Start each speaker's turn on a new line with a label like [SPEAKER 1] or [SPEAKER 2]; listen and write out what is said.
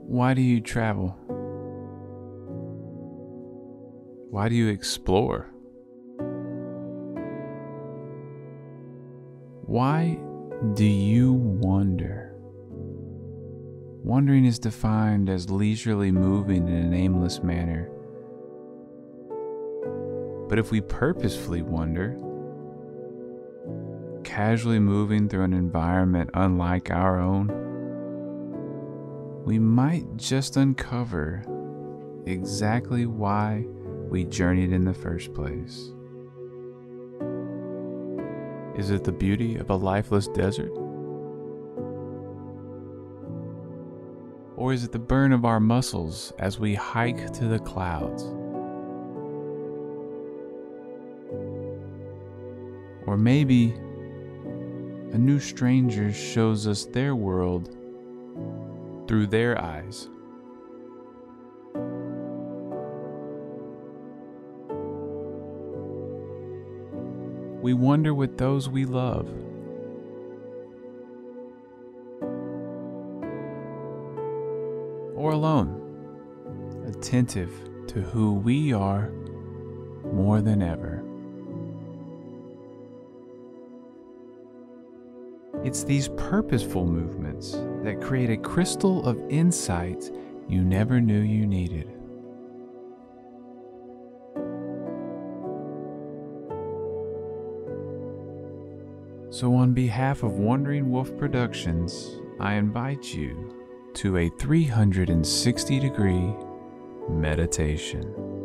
[SPEAKER 1] Why do you travel? Why do you explore? Why do you wonder? Wandering is defined as leisurely moving in an aimless manner. But if we purposefully wander, casually moving through an environment unlike our own, we might just uncover exactly why we journeyed in the first place. Is it the beauty of a lifeless desert? Or is it the burn of our muscles as we hike to the clouds? Or maybe a new stranger shows us their world through their eyes. We wonder with those we love. Or alone, attentive to who we are more than ever. It's these purposeful movements that create a crystal of insight you never knew you needed. So on behalf of Wandering Wolf Productions, I invite you to a 360-degree meditation.